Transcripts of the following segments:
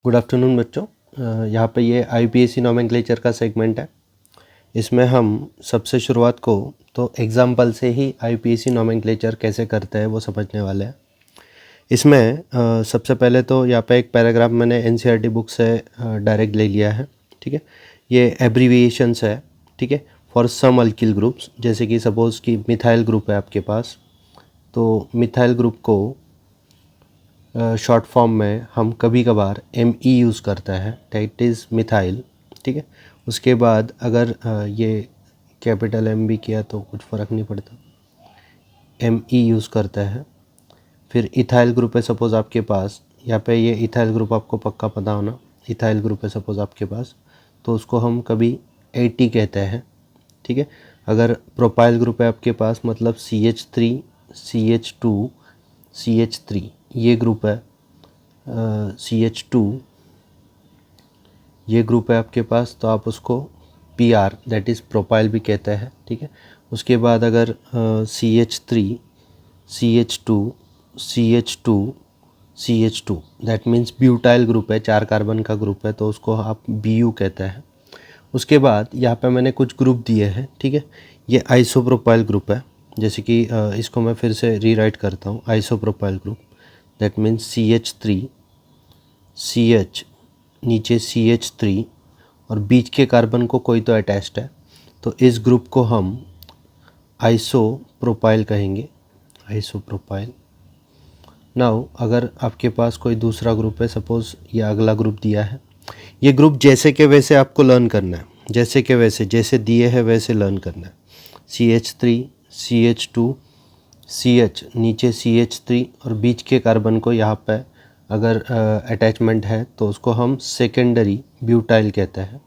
Good afternoon बच्चों। यहाँ पे ये IUPAC नोमेनक्लेचर का सेगमेंट है। इसमें हम सबसे शुरुआत को तो एग्जाम्पल से ही IUPAC नोमेनक्लेचर कैसे करते हैं वो समझने वाले हैं। इसमें सबसे पहले तो यहाँ पे एक पैराग्राफ मैंने NCERT बुक से डायरेक्ट ले लिया है। ठीक है, ये एब्रीविएशंस है। ठीक है, फॉर सम अल्किल ग्रुप्स, जैसे कि सपोज़ कि मिथाइल ग्रुप है आपके पास, तो मिथाइल ग्रुप को शॉर्ट फॉर्म में हम कभी कभार ME यूज़ करता है, दैट इज़ मिथाइल। ठीक है, उसके बाद अगर ये कैपिटल M भी किया तो कुछ फ़र्क नहीं पड़ता, ME यूज़ करता है। फिर इथाइल ग्रुप है सपोज़ आपके पास, यहाँ पे ये इथाइल ग्रुप आपको पक्का पता होना, इथाइल ग्रुप है सपोज़ आपके पास, तो उसको हम कभी AT कहते हैं। ठीक है, अगर प्रोपाइल ग्रुप है आपके पास, मतलब CH3 CH2 CH3 ये ग्रुप है, CH2 ये ग्रुप है आपके पास, तो आप उसको PR दैट इज़ प्रोपाइल भी कहते हैं। ठीक है, उसके बाद अगर CH3 CH2 CH2 CH2 that means butyl group है, 4 कार्बन का ग्रुप है, तो उसको आप BU कहते हैं। उसके बाद यहाँ पे मैंने कुछ ग्रुप दिए हैं। ठीक है, ये आइसोप्रोपाइल ग्रुप है, जैसे कि इसको मैं फिर से रीराइट करता हूँ, isopropyl group that means CH3 CH नीचे CH3 और बीच के कार्बन को कोई तो अटैच्ड है, तो इस ग्रुप को हम आइसोप्रोपाइल कहेंगे, आइसोप्रोपाइल। नाउ अगर आपके पास कोई दूसरा ग्रुप है, सपोज़ ये अगला ग्रुप दिया है, ये ग्रुप जैसे के वैसे आपको लर्न करना है, जैसे के वैसे, जैसे दिए है वैसे लर्न करना है। CH3 CH2 CH नीचे CH3 और बीच के कार्बन को यहाँ पे अगर अटैचमेंट है तो उसको हम सेकेंडरी ब्यूटाइल कहते हैं।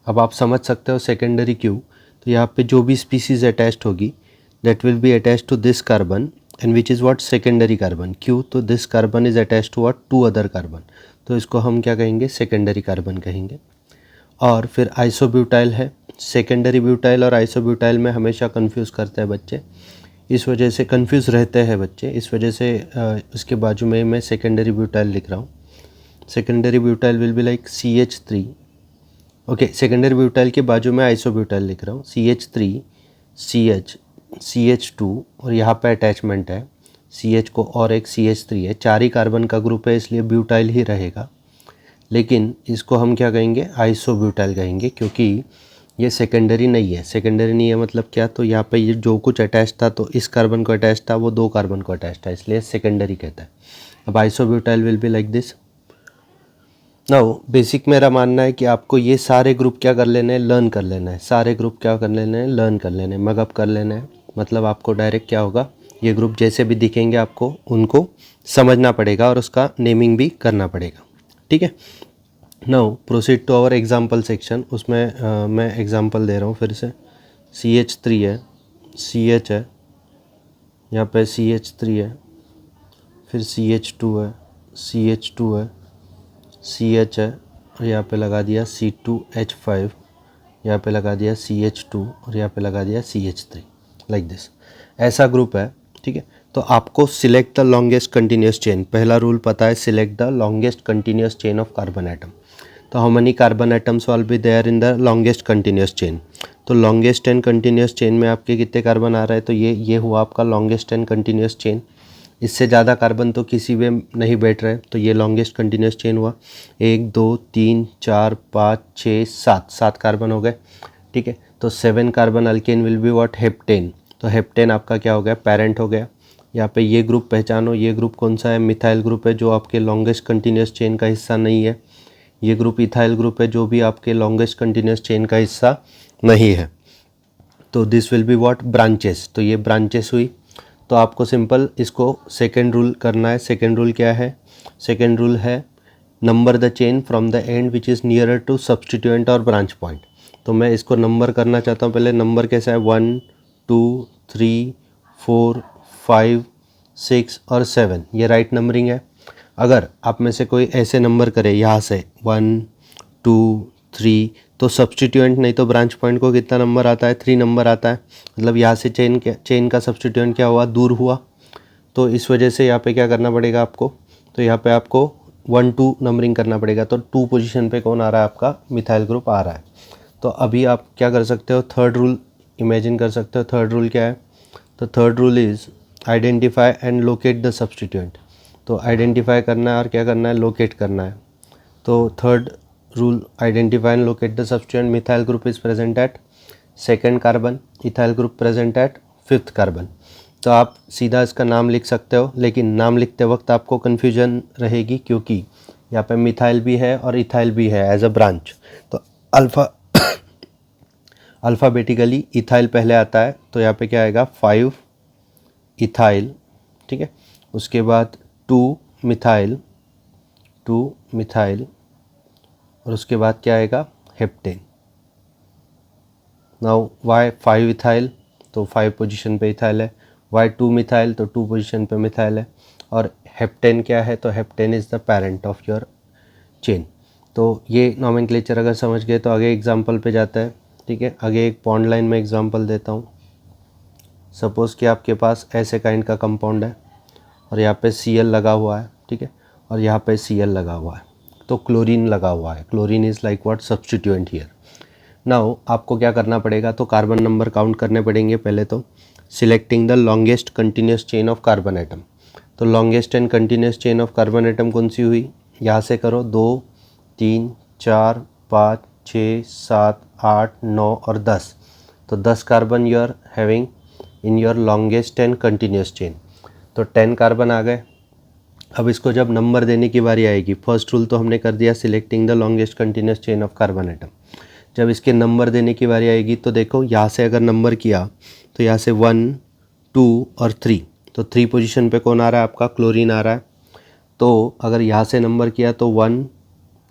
अब आप समझ सकते हो सेकेंडरी क्यों, तो यहाँ पे जो भी स्पीसीज अटैच्ड होगी that will be attached to this carbon and which is what secondary carbon. क्यों, तो this carbon is attached to what, 2 other carbon, तो इसको हम क्या कहेंगे, सेकेंडरी कार्बन कहेंगे। और फिर आइसोब्यूटाइल है, सेकेंडरी ब्यूटाइल और आइसोब्यूटाइल में हमेशा कंफ्यूज करते हैं बच्चे, इस वजह से कंफ्यूज रहते हैं बच्चे, इस वजह से इसके बाजू में मैं सेकेंडरी ब्यूटाइल लिख रहा हूँ। Secondary butyl will be like CH3, okay, secondary butyl के बाजू में आइसोब्यूटाइल लिख रहा हूँ, CH3 CH CH2 और यहाँ पे अटैचमेंट है CH को और एक CH3 है, 4 ही कार्बन का ग्रुप है इसलिए ब्यूटाइल ही रहेगा, लेकिन इसको हम क्या कहेंगे, आइसोब्यूटाइल कहेंगे, क्योंकि ये सेकेंडरी नहीं है। सेकेंडरी नहीं है मतलब क्या, तो यहाँ पे ये जो कुछ अटैच था तो इस कार्बन को अटैच था, वो 2 कार्बन को अटैच था, इसलिए सेकेंडरी कहता है। अब isobutyl will be like this. Now basic मेरा मानना है कि आपको ये सारे ग्रुप क्या कर लेने हैं, लर्न कर लेना है, सारे ग्रुप क्या कर लेने हैं, लर्न कर लेने हैं, मगअप कर लेना है। मतलब आपको डायरेक्ट क्या होगा, ये ग्रुप जैसे भी दिखेंगे आपको उनको समझना पड़ेगा और उसका नेमिंग भी करना पड़ेगा। ठीक है, now proceed to our example section. उसमें मैं एग्जाम्पल दे रहा हूँ फिर से। CH3 है, CH है, यहाँ पे CH3 है, फिर CH2 है, CH2 है, CH है और यहाँ पे लगा दिया C2H5, यहाँ पे लगा दिया CH2 और यहाँ पे लगा दिया CH3, लाइक दिस। ऐसा ग्रुप है। ठीक है, तो आपको select the longest continuous chain, पहला रूल पता है, select the longest continuous chain of carbon atom. तो how many carbon atoms will be there in the longest continuous chain, तो लॉन्गेस्ट एंड कंटिन्यूस चेन में आपके कितने कार्बन आ रहे हैं, तो ये हुआ आपका लॉन्गेस्ट एंड कंटिन्यूस चेन। इससे ज़्यादा कार्बन तो किसी में नहीं बैठ रहे, तो ये लॉन्गेस्ट कंटिन्यूस चेन हुआ। 1 2 3 4 5 6 7 कार्बन हो गए। ठीक है, तो 7 carbon alkane will be what, heptane. तो हेप्टेन आपका क्या हो गया, पेरेंट हो गया। यहाँ पे ये ग्रुप पहचानो, ये ग्रुप कौन सा है, मिथाइल ग्रुप है, जो आपके लॉन्गेस्ट कंटिन्यूस चेन का हिस्सा नहीं है। ये ग्रुप इथाइल ग्रुप है, जो भी आपके लॉन्गेस्ट कंटिन्यूस चेन का हिस्सा नहीं है। तो this will be what, branches, तो ये ब्रांचेस हुई। तो आपको सिंपल इसको सेकेंड रूल करना है। सेकेंड रूल क्या है, सेकेंड रूल है number the chain from the end which is nearer to substituent और ब्रांच पॉइंट। तो मैं इसको नंबर करना चाहता हूँ। पहले नंबर कैसा है, 1 2 3 4 5 6 और 7, ये राइट नंबरिंग है। अगर आप में से कोई ऐसे नंबर करे यहाँ से 1 2 3, तो सब्सटीट्यूएंट नहीं तो ब्रांच पॉइंट को कितना नंबर आता है, 3 नंबर आता है। मतलब यहाँ से चेन का सब्सटीट्यूएंट क्या हुआ, दूर हुआ। तो इस वजह से यहाँ पे क्या करना पड़ेगा आपको, तो यहाँ पे आपको 1 2 नंबरिंग करना पड़ेगा, तो 2 पोजीशन पे कौन आ रहा है आपका, मिथाइल ग्रुप आ रहा है। तो अभी आप क्या कर सकते हो, थर्ड रूल इमेजिन कर सकते हो। थर्ड रूल क्या है, तो third rule is identify and locate the substituent. तो आइडेंटिफाई करना है और क्या करना है, लोकेट करना है। तो third rule, identify and locate the substituent. Methyl group is present eight second carbon, ethyl group present at fifth carbon. तो आप सीधा इसका नाम लिख सकते हो, लेकिन नाम लिखते वक्त आपको कन्फ्यूजन रहेगी, क्योंकि यहाँ पे मिथाइल भी है और इथाइल भी है एज अ ब्रांच। तो अल्फ़ा अल्फ़ाबेटिकली इथाइल पहले आता है, तो यहाँ पे क्या आएगा, 5 इथाइल, ठीक है। उसके बाद 2 मिथाइल और उसके बाद क्या आएगा, हेप्टेन। नाउ वाई 5 इथाइल, तो 5 पोजीशन पे इथाइल है। वाई 2 मिथाइल, तो 2 पोजीशन पे मिथाइल है। और हेप्टेन क्या है, तो heptane is the parent of your chain. तो ये नॉमेनक्लेचर अगर समझ गए तो आगे एग्जांपल पे जाता है, ठीक है। आगे एक पॉन्ड लाइन में एग्जांपल देता हूँ। सपोज़ कि आपके पास ऐसे काइंड का कंपाउंड है और यहाँ पे Cl लगा हुआ है, ठीक है, और यहाँ पे Cl लगा हुआ है, तो क्लोरीन लगा हुआ है। Chlorine is like what, substituent here. Now आपको क्या करना पड़ेगा, तो कार्बन नंबर काउंट करने पड़ेंगे पहले। तो selecting the longest continuous chain of carbon atom. तो longest and continuous chain of carbon atom कौन सी हुई, यहाँ से करो, 2 3 4 5 6 7 8 9 और 10। तो 10 carbon you are having in your longest and continuous chain. तो 10 कार्बन आ गए। अब इसको जब नंबर देने की बारी आएगी, फर्स्ट रूल तो हमने कर दिया, selecting the longest continuous chain of carbon atom. जब इसके नंबर देने की बारी आएगी, तो देखो यहाँ से अगर नंबर किया तो यहाँ से 1 2 और 3, तो 3 पोजीशन पे कौन आ रहा है आपका, क्लोरीन आ रहा है। तो अगर यहाँ से नंबर किया तो 1,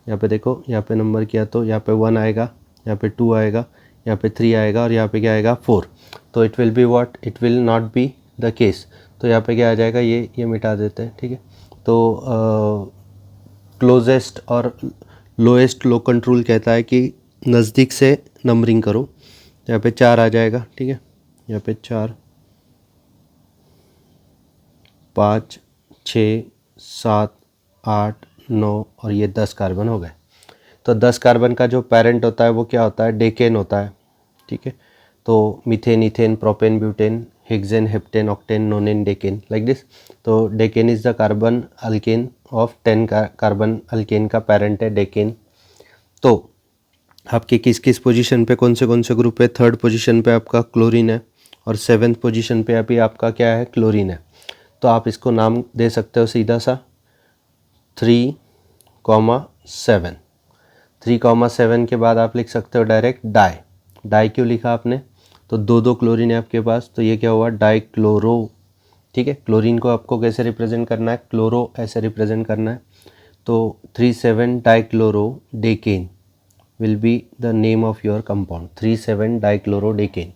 यहाँ पे देखो, यहाँ पे नंबर किया तो यहाँ पे 1 आएगा, यहाँ पे 2 आएगा, यहाँ पे 3 आएगा और यहाँ पे क्या आएगा, 4। तो it will be what, it will not be the case. तो यहाँ पे क्या आ जाएगा, ये मिटा देते हैं, ठीक है। तो क्लोजेस्ट और लोएस्ट लोकंट रूल कहता है कि नज़दीक से नंबरिंग करो। यहाँ पे 4 आ जाएगा, ठीक है, यहाँ पे 4 5 6 7 8 9 और ये 10 कार्बन हो गए। तो 10 कार्बन का जो पेरेंट होता है वो क्या होता है, डेकेन होता है, ठीक है। तो methane, ethane, propane, butane, hexane, heptane, octane, nonane, decane, like this. तो decane is the carbon alkane of 10 carbon alkane का पेरेंट है डेकेन। तो आपके किस किस पोजीशन पे कौन से ग्रुप है, थर्ड पोजीशन पे आपका क्लोरीन है और 7th पोजीशन पे अभी आपका क्या है, क्लोरीन है। तो आप इसको नाम दे सकते हो सीधा सा 3,7। 3,7 के बाद आप लिख सकते हो डायरेक्ट डाई क्यों लिखा आपने, तो 2 क्लोरीन है आपके पास, तो ये क्या हुआ, डाइक्लोरो, ठीक है। क्लोरीन को आपको कैसे रिप्रेजेंट करना है, क्लोरो ऐसे रिप्रेजेंट करना है। तो 3,7 dichloro decane will be the name of your compound, 3,7 dichloro decane.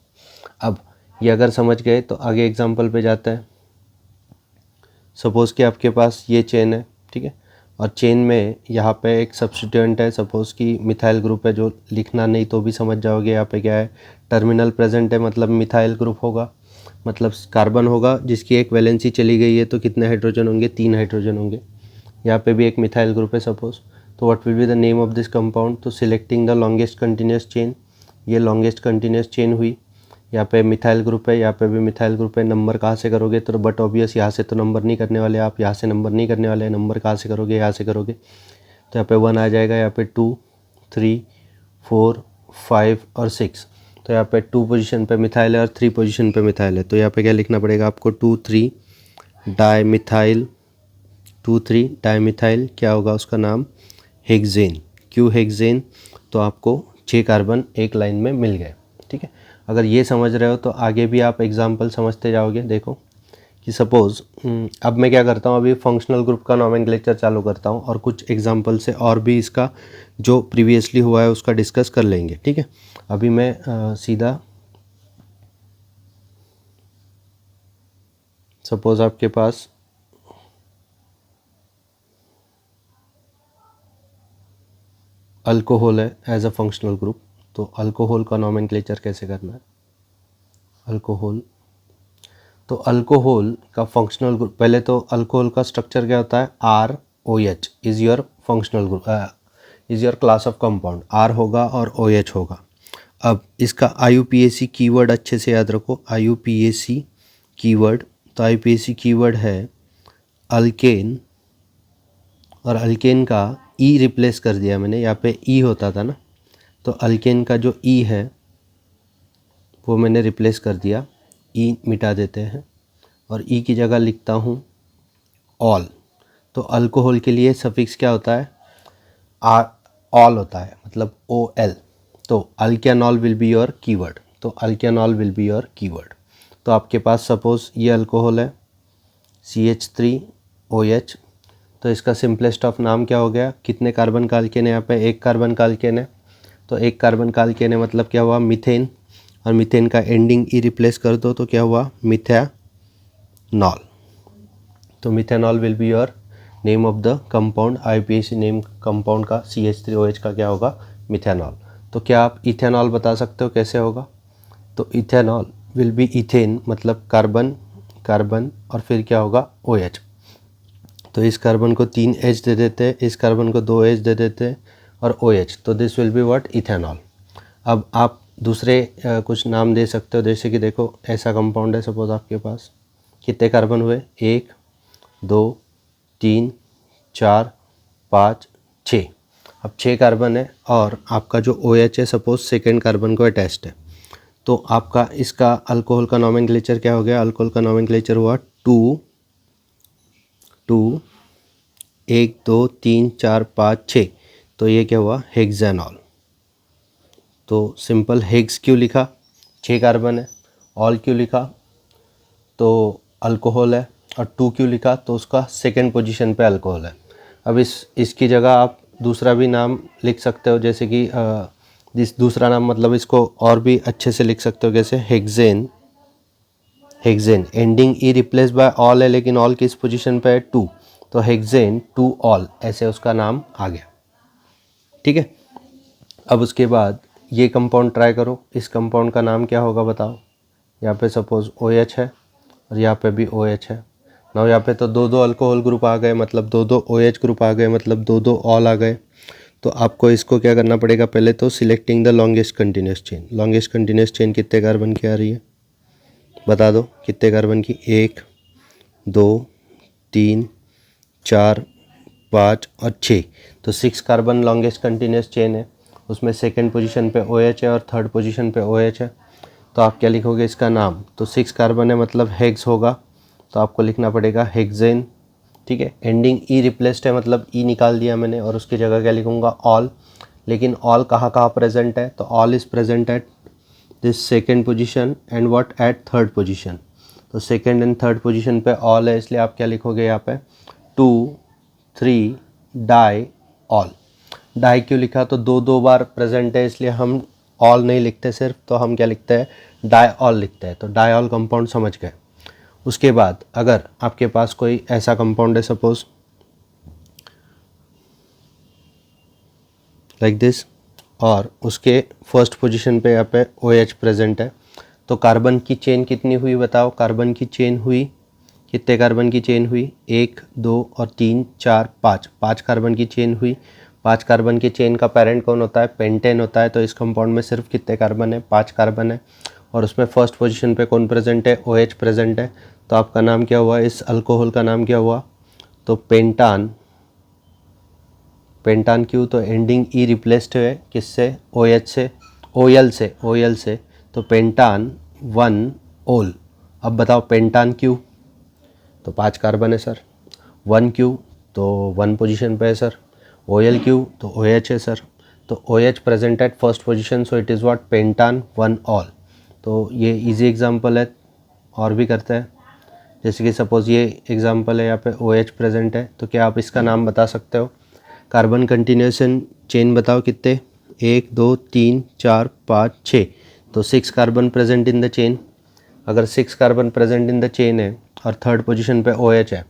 अब ये अगर समझ गए तो आगे एग्जाम्पल पे जाता है। सपोज़ कि आपके पास ये चेन है, ठीक है, और चेन में यहाँ पे एक सब्स्टिट्यूएंट है, सपोज़ कि मिथाइल ग्रुप है, जो लिखना नहीं तो भी समझ जाओगे। यहाँ पे क्या है, टर्मिनल प्रेजेंट है, मतलब मिथाइल ग्रुप होगा, मतलब कार्बन होगा जिसकी एक वैलेंसी चली गई है, तो कितने हाइड्रोजन होंगे, 3 हाइड्रोजन होंगे। यहाँ पे भी एक मिथाइल ग्रुप है सपोज़, तो what will be the name of this compound, तो selecting the longest continuous chain. ये लॉन्गेस्ट कंटिन्यूस चेन हुई, यहाँ पे मिथाइल ग्रुप है, यहाँ पे भी मिथाइल ग्रुप है। नंबर कहाँ से करोगे, तो बट ऑब्वियस यहाँ से तो नंबर नहीं करने वाले आप, यहाँ से नंबर नहीं करने वाले, नंबर कहाँ से करोगे, यहाँ से करोगे। तो यहाँ पे 1 आ जाएगा, यहाँ पे 2 3 4 5 और 6। तो यहाँ पे 2 पोजीशन पे मिथाइल है और 3 पोजीशन पे मिथाइल है। तो यहाँ पे क्या लिखना पड़ेगा आपको, 2,3 डाईमिथाइल, 2,3 डाईमिथाइल, क्या होगा उसका नाम, हेक्सेन। क्यों हेक्सेन, तो आपको 6 कार्बन एक लाइन में मिल गए, ठीक है। अगर ये समझ रहे हो तो आगे भी आप एग्जाम्पल समझते जाओगे। देखो कि सपोज़ अब मैं क्या करता हूँ, अभी फंक्शनल ग्रुप का नॉमेनक्लेचर चालू करता हूँ और कुछ एग्जाम्पल से और भी इसका जो प्रीवियसली हुआ है उसका डिस्कस कर लेंगे, ठीक है। अभी मैं सीधा सपोज़ आपके पास अल्कोहल है एज अ फंक्शनल ग्रुप, तो अल्कोहल का नॉमेनक्लेचर कैसे करना है, अल्कोहल। तो अल्कोहल का फंक्शनल ग्रुप, पहले तो अल्कोहल का स्ट्रक्चर क्या होता है, OH is your functional group, is your class of compound. R होगा और OH होगा। अब इसका IUPAC कीवर्ड अच्छे से याद रखो, IUPAC कीवर्ड। तो IUPAC कीवर्ड है अल्केन, और अल्केन का E रिप्लेस कर दिया मैंने, यहाँ पे E होता था ना, तो अल्केन का जो E है वो मैंने रिप्लेस कर दिया, E मिटा देते हैं और E की जगह लिखता हूँ ऑल। तो अल्कोहल के लिए सफिक्स क्या होता है, ऑल होता है, मतलब OL। तो alkanol will be your keyword, तो alkanol will be your keyword. तो आपके पास सपोज ये अल्कोहल है CH3OH, तो इसका सिंपलेस्ट ऑफ नाम क्या हो गया, कितने कार्बन का अल्केन है यहाँ पे, एक कार्बन का अल्केन है, तो एक कार्बन का अल्केन है मतलब क्या हुआ, मीथेन, और मीथेन का एंडिंग ई रिप्लेस कर दो तो क्या हुआ, मिथेनॉल। तो methanol will be your name of the compound, IUPAC name compound का CH3OH का क्या होगा, मिथेनॉल। तो क्या आप इथेनॉल बता सकते हो कैसे होगा, तो इथेनॉल विल बी इथेन, मतलब कार्बन कार्बन और फिर क्या होगा OH। तो इस कार्बन को 3 H दे देते हैं, इस कार्बन को 2 H दे देते हैं और OH, तो this will be what, ethanol. अब आप दूसरे कुछ नाम दे सकते हो, जैसे कि देखो ऐसा कंपाउंड है सपोज आपके पास, कितने कार्बन हुए, 1 2 3 4 5 6। अब 6 कार्बन है और आपका जो OH है सपोज सेकेंड कार्बन को अटैच्ड है, तो आपका इसका अल्कोहल का नोमेनक्लेचर क्या हो गया, अल्कोहल का नोमेनक्लेचर हुआ 2 2 1 2 3 4 5 6, तो ये क्या हुआ, हेक्सानॉल। तो सिंपल हेक्स क्यों लिखा, 6 कार्बन है, ऑल क्यों लिखा, तो अल्कोहल है, और 2 क्यों लिखा, तो उसका सेकंड पोजीशन पे अल्कोहल है। अब इसकी जगह आप दूसरा भी नाम लिख सकते हो, जैसे कि दूसरा नाम मतलब इसको और भी अच्छे से लिख सकते हो, जैसे hexane. Hexane ending E replace by all है, लेकिन ऑल किस पोजीशन पे है, 2, तो हेक्सेन 2 ऑल, ऐसे उसका नाम आ गया। ठीक है, अब उसके बाद ये कंपाउंड ट्राई करो, इस कंपाउंड का नाम क्या होगा बताओ। यहाँ पे सपोज OH है और यहाँ पे भी OH है। नाउ यहाँ पे तो दो अल्कोहल ग्रुप आ गए, मतलब दो OH ग्रुप आ गए, मतलब दो ऑल आ गए। तो आपको इसको क्या करना पड़ेगा, पहले तो selecting the longest continuous chain. Longest continuous chain कितने कार्बन की आ रही है, बता दो कितने कार्बन की, 1 2 3 4 5 और 6, तो 6 कार्बन लॉन्गेस्ट कंटिन्यूस चेन है। उसमें सेकंड पोजीशन पे OH है और थर्ड पोजीशन पे OH है। तो आप क्या लिखोगे इसका नाम, तो 6 कार्बन है मतलब हेक्स होगा, तो आपको लिखना पड़ेगा हेक्सेन। ठीक है, एंडिंग ई रिप्लेस्ड है मतलब ई निकाल दिया मैंने, और उसकी जगह क्या लिखूँगा, ऑल। लेकिन ऑल कहाँ कहाँ प्रेजेंट है, तो all is present at this second position and what at third position. तो सेकेंड एंड थर्ड पोजीशन पे ऑल है, इसलिए आप क्या लिखोगे यहाँ पे, 2 3 डाई ऑल। डाई क्यों लिखा, तो दो बार प्रेजेंट है, इसलिए हम ऑल नहीं लिखते सिर्फ, तो हम क्या लिखते हैं, डाईऑल लिखते हैं। तो डाईऑल कंपाउंड समझ गए। उसके बाद अगर आपके पास कोई ऐसा कंपाउंड है सपोज लाइक दिस, और उसके फर्स्ट पोजीशन पे यहाँ पे OH प्रेजेंट है, तो कार्बन की चेन कितनी हुई बताओ, कार्बन की चेन हुई, कितने कार्बन की चेन हुई, 1 2 और 3 4 5, 5 कार्बन की चेन हुई। 5 कार्बन की चेन का पेरेंट कौन होता है, पेंटेन होता है। तो इस कंपाउंड में सिर्फ कितने कार्बन है, 5 कार्बन है, और उसमें फर्स्ट पोजीशन पे कौन प्रेजेंट है, OH प्रेजेंट है। तो आपका नाम क्या हुआ, इस अल्कोहल का नाम क्या हुआ, तो पेंटान। पेंटान क्यों, तो एंडिंग ई रिप्लेस्ड है किससे, OH से, OL से, तो पेंटान 1 ओल। अब बताओ पेंटान क्यों, तो 5 कार्बन है सर। 1 क्यों, तो 1 पोजीशन पे है सर। OL क्यों, तो OH है सर। तो OH present at first position, so it is what, pentan 1 ol. तो ये इजी एग्जांपल है, और भी करते हैं। जैसे कि सपोज़ ये एग्जांपल है, यहाँ पे OH प्रेजेंट है, तो क्या आप इसका नाम बता सकते हो, कार्बन कंटिन्यूएशन चेन बताओ कितने, 1 2 3 4 5 6, तो 6 carbon present in the chain. अगर 6 carbon present in the chain है और थर्ड पोजीशन पे OH है,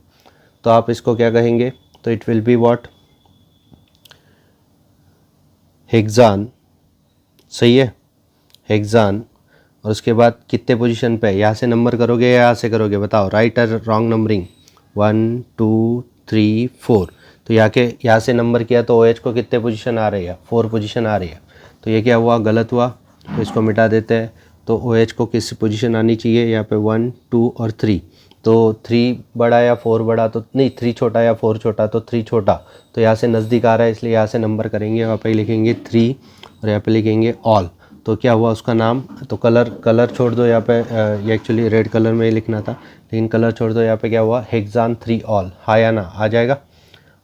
तो आप इसको क्या कहेंगे, तो इट विल बी व्हाट, हेक्सान। सही है, हेक्सान। और उसके बाद कितने पोजीशन पे, यहाँ से नंबर करोगे या यहाँ से करोगे बताओ, राइट और रॉन्ग नंबरिंग, 1 2 3 4, तो यहाँ से नंबर किया तो OH को कितने पोजीशन आ रही है, 4 पोजीशन आ रही है। तो ये क्या हुआ, गलत हुआ, तो इसको मिटा देते हैं। तो OH को किस पोजीशन आनी चाहिए, यहाँ पे 1 2 और 3। तो 3 बड़ा या 4 बड़ा, तो नहीं 3 छोटा या 4 छोटा, तो 3 छोटा। तो यहाँ से नज़दीक आ रहा है इसलिए यहाँ से नंबर करेंगे, यहाँ पे लिखेंगे 3 और यहाँ पे लिखेंगे ऑल। तो क्या हुआ उसका नाम, तो कलर छोड़ दो यहाँ पे, ये एक्चुअली रेड कलर में लिखना था लेकिन कलर छोड़ दो, यहाँ पे क्या हुआ, हेक्सान 3 ऑल। हाँ या ना आ जाएगा।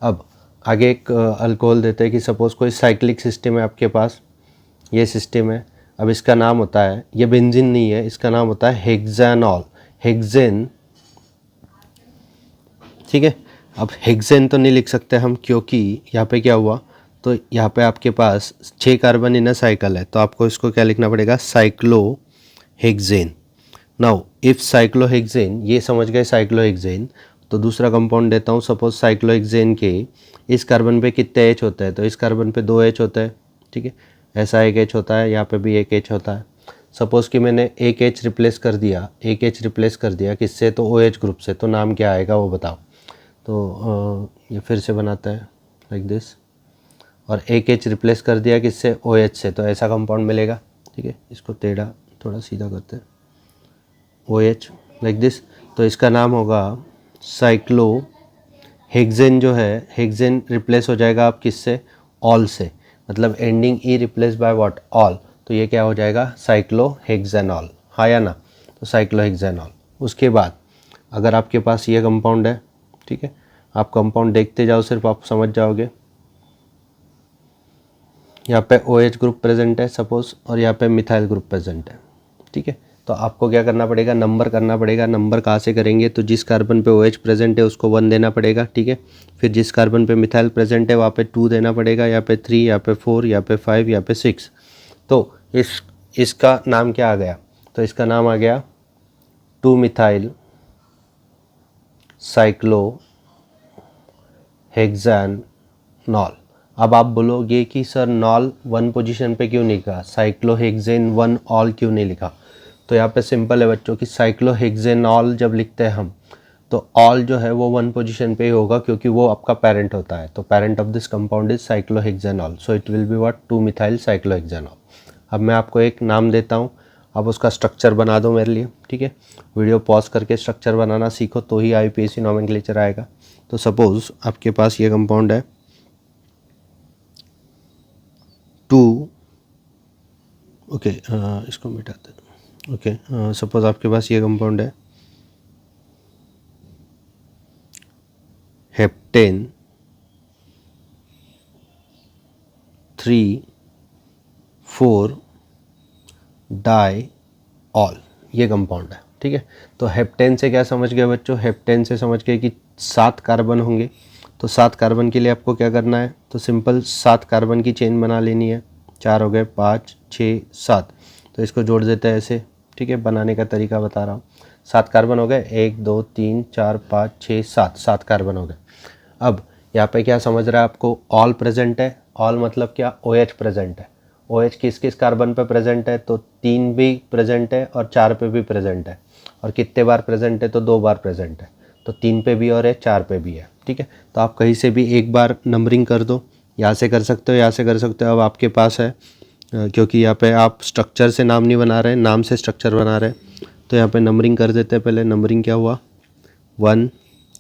अब आगे एक अल्कोहल देते हैं कि सपोज़ कोई साइक्लिक सिस्टम है आपके पास, ये सिस्टम है। अब इसका नाम होता है, ये बेंजीन नहीं है, इसका नाम होता है हेक्सानॉल, हेक्सेन, ठीक है। अब हेक्सेन तो नहीं लिख सकते हम क्योंकि यहाँ पे क्या हुआ, तो यहाँ पे आपके पास 6 कार्बन इन अ साइकिल है, तो आपको इसको क्या लिखना पड़ेगा, साइक्लोहेक्सेन। नाउ इफ़ साइक्लोहेक्सेन, ये समझ गए साइक्लोहेक्सेन, तो दूसरा कंपाउंड देता हूँ। सपोज साइक्लोहेक्सेन के इस कार्बन पे कितने H होते हैं, तो इस कार्बन पे 2 H होते हैं, ठीक है। ऐसा एक H होता है, यहाँ पे भी एक H होता है। सपोज़ कि मैंने एक H रिप्लेस कर दिया, एक H रिप्लेस कर दिया किससे, तो OH ग्रुप से, तो नाम क्या आएगा वो बताओ। तो ये फिर से बनाता है लाइक दिस, और एक H रिप्लेस कर दिया किससे, OH से, तो ऐसा कंपाउंड मिलेगा, ठीक है। इसको टेढ़ा थोड़ा सीधा करते हैं, OH लाइक दिस। तो इसका नाम होगा साइक्लोहेक्सेन। जो है हेक्सेन रिप्लेस हो जाएगा आप किससे, ऑल से, मतलब ending E replace by what, all. तो ये क्या हो जाएगा, साइक्लोहेक्सेनॉल। हाँ या ना, तो साइक्लोहेक्सेनॉल। उसके बाद अगर आपके पास ये कंपाउंड है, ठीक है, आप कंपाउंड देखते जाओ, सिर्फ आप समझ जाओगे। यहाँ पे OH ग्रुप प्रेजेंट है सपोज, और यहाँ पे मिथाइल ग्रुप प्रेजेंट है, ठीक है। तो आपको क्या करना पड़ेगा, नंबर करना पड़ेगा। नंबर कहाँ से करेंगे, तो जिस कार्बन पे OH प्रेजेंट है उसको 1 देना पड़ेगा, ठीक है। फिर जिस कार्बन पे मिथाइल प्रेजेंट है वहाँ पे 2 देना पड़ेगा, यहाँ पे 3, यहाँ पे 4, यहाँ पे 5, यहाँ पे 6। तो इसका नाम क्या आ गया, तो इसका नाम आ गया 2 मिथाइल साइक्लोहेक्सेनॉल। अब आप बोलोगे कि सर नॉल 1 पोजीशन पे क्यों नहीं लिखा, साइक्लोहेक्सेन 1 ऑल क्यों नहीं लिखा। तो यहाँ पे सिंपल है बच्चों कि साइक्लोहेक्सेनॉल जब लिखते हैं हम, तो ऑल जो है वो 1 पोजीशन पे ही होगा क्योंकि वो आपका पेरेंट होता है। तो parent of this compound is cyclohexanol, so it will be what, 2 methyl cyclohexanol. अब मैं आपको एक नाम देता हूँ, आप उसका स्ट्रक्चर बना दो मेरे लिए, ठीक है। वीडियो पॉज करके स्ट्रक्चर बनाना सीखो तो ही IUPAC नोमेनक्लेचर आएगा। तो सपोज आपके पास ये कंपाउंड है 2, ओके, इसको मिटाते हैं, ओके। सपोज आपके पास ये कंपाउंड है हेप्टेन 3,4 डाई ऑल, ये कंपाउंड है, ठीक है। तो हेप्टेन से क्या समझ गए बच्चों, हेप्टेन से समझ गए कि 7 कार्बन होंगे। तो 7 कार्बन के लिए आपको क्या करना है, तो सिंपल 7 कार्बन की चेन बना लेनी है। 4 हो गए, 5 6 7, तो इसको जोड़ देते हैं ऐसे, ठीक है। बनाने का तरीका बता रहा हूँ। 7 कार्बन हो गए, 1 2 3 4 5 6 7, 7 कार्बन हो गए। अब यहाँ पे क्या समझ रहा है आपको, ऑल प्रेजेंट है। ऑल मतलब क्या, OH प्रेजेंट है। OH किस किस कार्बन पे प्रेजेंट है, तो 3 भी प्रेजेंट है और 4 पे भी प्रेजेंट है। और कितने बार प्रेजेंट है, तो 2 बार प्रेजेंट है। तो 3 पे भी और है, 4 पे भी है, ठीक है। तो आप कहीं से भी एक बार नंबरिंग कर दो, यहाँ से कर सकते हो, यहाँ से कर सकते हो। अब आपके पास है, क्योंकि यहाँ पे आप स्ट्रक्चर से नाम नहीं बना रहे, नाम से स्ट्रक्चर बना रहे, तो यहाँ पे नंबरिंग कर देते हैं। पहले नंबरिंग क्या हुआ, 1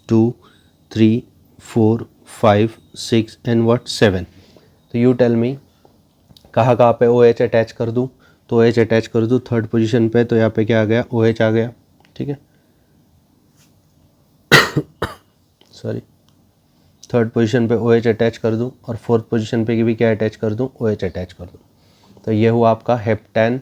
2 3 4 5 6 एंड व्हाट 7। तो यू टेल मी कहाँ कहाँ पे OH अटैच कर दूँ, तो OH अटैच कर दूँ 3rd पोजीशन पे, तो यहाँ पे क्या आ गया, OH आ गया, ठीक है। सॉरी, 3rd पोजीशन पे OH अटैच कर दूँ और 4th पोजीशन पे भी क्या अटैच कर दूँ, OH अटैच कर दूँ। तो ये हुआ आपका हेप्टेन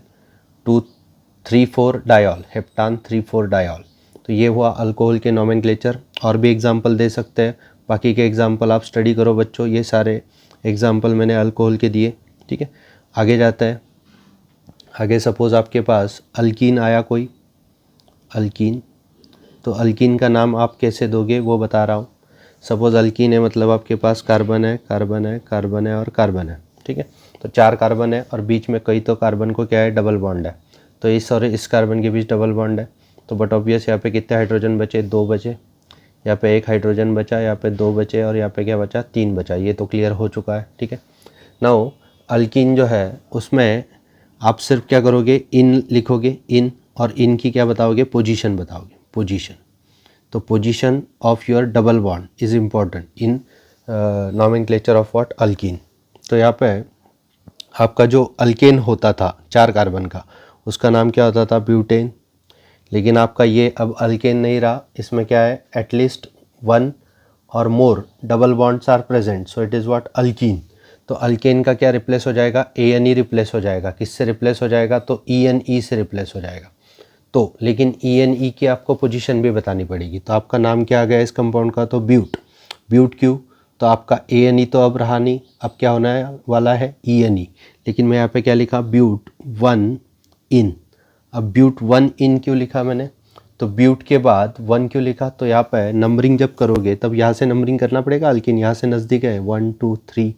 2,3,4 डायॉल, हेप्टान 3,4 डायॉल। तो ये हुआ अल्कोहल के नोमेनक्लेचर। और भी एग्जांपल दे सकते हैं, बाकी के एग्जांपल आप स्टडी करो बच्चों। ये सारे एग्जांपल मैंने अल्कोहल के दिए, ठीक है। आगे जाते हैं। आगे सपोज़ आपके पास अल्कीन आया कोई, अल्कीन, तो अल्कीन का नाम आप कैसे दोगे वो बता रहा हूँ। सपोज़ अल्कीन है मतलब आपके पास कार्बन है, कार्बन है, कार्बन है और कार्बन है, ठीक है। तो 4 कार्बन है और बीच में कई तो कार्बन को क्या है, डबल बॉन्ड है। तो इस और इस कार्बन के बीच डबल बॉन्ड है, तो बट ऑब्वियस यहाँ पे कितने हाइड्रोजन बचे, 2 बचे। यहाँ पे एक हाइड्रोजन बचा, यहाँ पे 2 बचे और यहाँ पे क्या बचा, 3 बचा। ये तो क्लियर हो चुका है, ठीक है। नाउ अल्कीन जो है उसमें आप सिर्फ क्या करोगे, इन लिखोगे, इन, और इन की क्या बताओगे, पोजीशन बताओगे, पोजीशन। तो position of your double bond is important in nomenclature of what, alkene. तो यहाँ पे आपका जो अल्केन होता था 4 कार्बन का, उसका नाम क्या होता था, ब्यूटेन। लेकिन आपका ये अब अल्केन नहीं रहा, इसमें क्या है, एटलीस्ट 1 और more double bonds are present, so it is what, alkene. तो अल्केन का क्या रिप्लेस हो जाएगा, ANE रिप्लेस हो जाएगा। किससे रिप्लेस हो जाएगा, तो ENE से रिप्लेस हो जाएगा। तो लेकिन ENE की आपको पोजीशन भी बतानी पड़ेगी। तो आपका नाम क्या आ गया इस कंपाउंड का, तो ब्यूट। ब्यूट क्यों, तो आपका ANE तो अब रहा नहीं, अब क्या होने वाला है, ENE। लेकिन मैं यहाँ पे क्या लिखा, ब्यूट 1 इन। अब ब्यूट 1 इन क्यों लिखा मैंने, तो ब्यूट के बाद 1 क्यों लिखा, तो यहाँ पे नंबरिंग जब करोगे तब यहाँ से नंबरिंग करना पड़ेगा, लेकिन यहाँ से नज़दीक है 1 2 3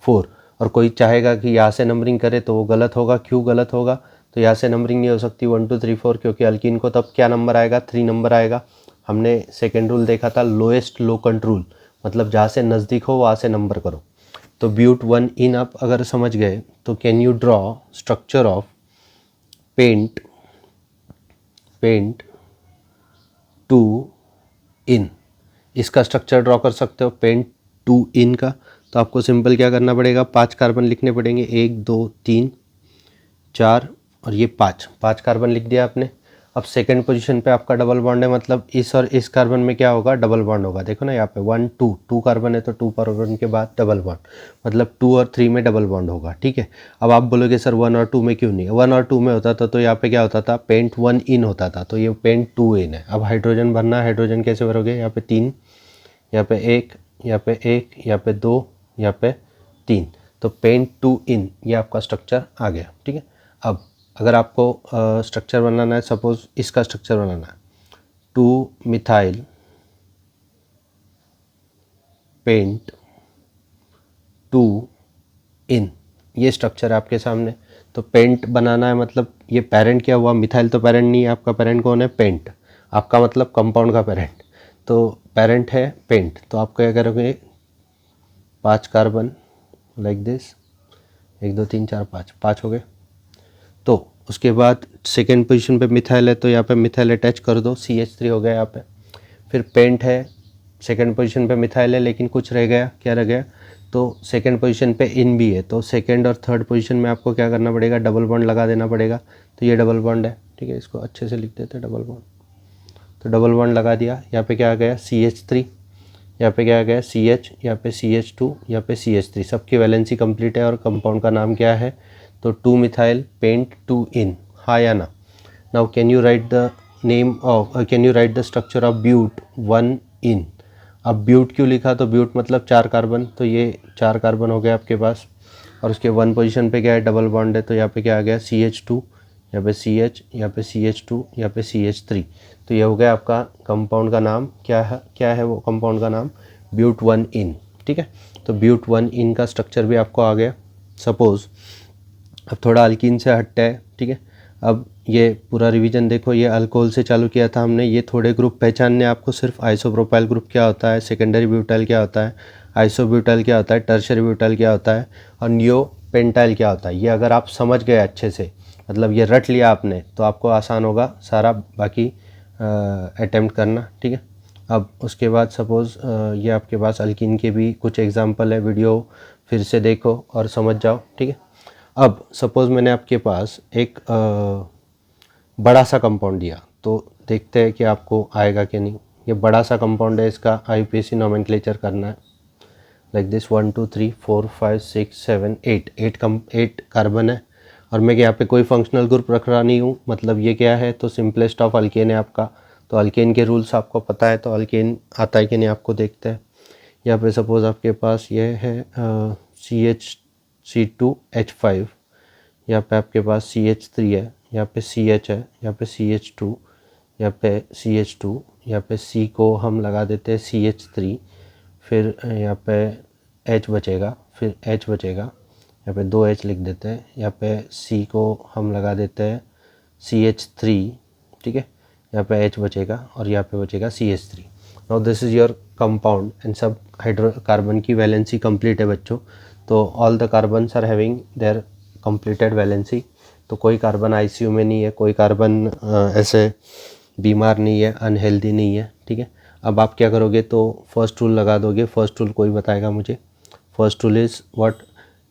4, और कोई चाहेगा कि यहाँ से नंबरिंग करे तो वो गलत होगा। क्यों गलत होगा, तो यहाँ से नंबरिंग नहीं हो सकती 1 2 3 4, क्योंकि अल्कीन को तब क्या नंबर आएगा, 3 नंबर आएगा। हमने सेकेंड रूल देखा था, लोएस्ट लोकेंट रूल, मतलब जहाँ से नज़दीक हो वहाँ से नंबर करो। तो ब्यूट 1 इन आप अगर समझ गए तो can you draw structure of pent 2 ene, इसका स्ट्रक्चर ड्रॉ कर सकते हो पेंट 2 इन का। तो आपको सिंपल क्या करना पड़ेगा, 5 कार्बन लिखने पड़ेंगे, 1 2 3 4 और ये 5 कार्बन लिख दिया आपने। अब सेकंड पोजीशन पे आपका डबल बॉन्ड है, मतलब इस और इस कार्बन में क्या होगा, डबल बॉन्ड होगा। देखो ना यहाँ पे 1 2 कार्बन है तो 2 कार्बन के बाद डबल बॉन्ड, मतलब 2 और 3 में डबल बॉन्ड होगा, ठीक है। अब आप बोलोगे सर 1 और 2 में क्यों नहीं, 1 और 2 में होता था तो यहाँ पे क्या होता था, पेंट 1 इन होता था, तो ये पेंट 2 इन है। अब हाइड्रोजन भरना है, हाइड्रोजन कैसे भरोगे, यहाँ पे 3, यहाँ पे 1, यहाँ पे 1, यहाँ पे 2, यहाँ पे 3, तो पेंट 2 इन ये आपका स्ट्रक्चर आ गया, ठीक है। अब अगर आपको स्ट्रक्चर बनाना है, सपोज इसका स्ट्रक्चर बनाना है, 2 मिथाइल पेंट 2 इन, ये स्ट्रक्चर है आपके सामने। तो पेंट बनाना है, मतलब ये पेरेंट क्या हुआ, मिथाइल तो पेरेंट नहीं है, आपका पेरेंट कौन है, पेंट, आपका मतलब कंपाउंड का पेरेंट। तो पेरेंट है पेंट, तो आप क्या करोगे, 5 कार्बन लाइक दिस, 1 2 3 4 5 हो गए। तो उसके बाद सेकेंड पोजीशन पे मिथाइल है, तो यहाँ पे मिथाइल अटैच कर दो, CH3 हो गया यहाँ पे। फिर पेंट है, सेकेंड पोजीशन पे मिथाइल है, लेकिन कुछ रह गया, क्या रह गया, तो सेकेंड पोजीशन पे इन भी है, तो सेकेंड और थर्ड पोजीशन में आपको क्या करना पड़ेगा, डबल बॉन्ड लगा देना पड़ेगा। तो ये डबल बॉन्ड है, ठीक है, इसको अच्छे से लिख देते हैं डबल बॉन्ड। तो डबल बॉन्ड लगा दिया, यहाँ पे क्या आ गया, CH3, यहाँ पे क्या आ गया, CH, यहाँ पे CH2, यहाँ पे CH3, सबकी वैलेंसी कंप्लीट है। और कंपाउंड का नाम क्या है, तो 2 मिथाइल पेंट 2 इन, हाँ या ना। Now can you write the name of, can you write the structure of but 1 ene. अब ब्यूट क्यों लिखा, तो ब्यूट मतलब 4 कार्बन, तो ये 4 कार्बन हो गया आपके पास। और उसके 1 पोजीशन पे क्या है, डबल बॉन्ड है, तो यहाँ पे क्या आ गया, CH2, यहाँ पे CH, यहाँ पे CH2, यहाँ पे CH3। तो ये हो गया आपका कंपाउंड का नाम, क्या है वो कंपाउंड का नाम, ब्यूट 1 इन, ठीक है। तो ब्यूट 1 इन का स्ट्रक्चर भी आपको आ गया। सपोज़ अब थोड़ा अल्कीन से हटता है, ठीक है। अब ये पूरा रिवीजन देखो, ये अल्कोहल से चालू किया था हमने, ये थोड़े ग्रुप पहचानने आपको, सिर्फ आइसोप्रोपाइल ग्रुप क्या होता है, सेकेंडरी ब्यूटाइल क्या होता है, आइसोब्यूटाइल क्या होता है, टर्शियरी ब्यूटाइल क्या होता है, और नियो पेंटाइल क्या होता है। ये अगर आप समझ गए अच्छे से, मतलब ये रट लिया आपने, तो आपको आसान होगा सारा बाकी अटेम्प्ट करना, ठीक है। अब उसके बाद सपोज़ ये आपके पास अल्कीन के भी कुछ एग्जांपल है, वीडियो फिर से देखो और समझ जाओ, ठीक है। अब सपोज़ मैंने आपके पास एक बड़ा सा कंपाउंड दिया, तो देखते हैं कि आपको आएगा कि नहीं। ये बड़ा सा कंपाउंड है, इसका IUPAC नोमेनक्लेचर करना है, लाइक दिस 1 2 3 4 5 6 7 8 कार्बन है। और मैं यहाँ पे कोई फंक्शनल ग्रुप रख रहा नहीं हूँ, मतलब ये क्या है, तो सिंपलेस्ट ऑफ अल्केन है आपका। तो अल्केन के रूल्स आपको पता है, तो अल्केन आता है कि नहीं आपको देखते हैं। यहाँ पे सपोज़ आपके पास ये है CH2H5, यहाँ पे आपके पास CH3 है, यहाँ पे CH है, यहाँ पे CH2, यहाँ पे CH2, यहाँ पे C को हम लगा देते हैं CH3, फिर यहाँ पे H बचेगा, फिर H बचेगा, यहाँ पे 2 H लिख देते हैं, यहाँ पे C को हम लगा देते हैं CH3, ठीक है, यहाँ पे H बचेगा और यहाँ पे बचेगा CH3। Now this is your compound and सब हाइड्रोकार्बन की वैलेंसी कंप्लीट है बच्चों। तो all the carbons are having their completed valency. तो कोई कार्बन आईसीयू में नहीं है, कोई कार्बन ऐसे बीमार नहीं है, अनहेल्दी नहीं है, ठीक है। अब आप क्या करोगे, तो फर्स्ट रूल लगा दोगे। फर्स्ट रूल कोई बताएगा मुझे। फर्स्ट रूल इज़ व्हाट,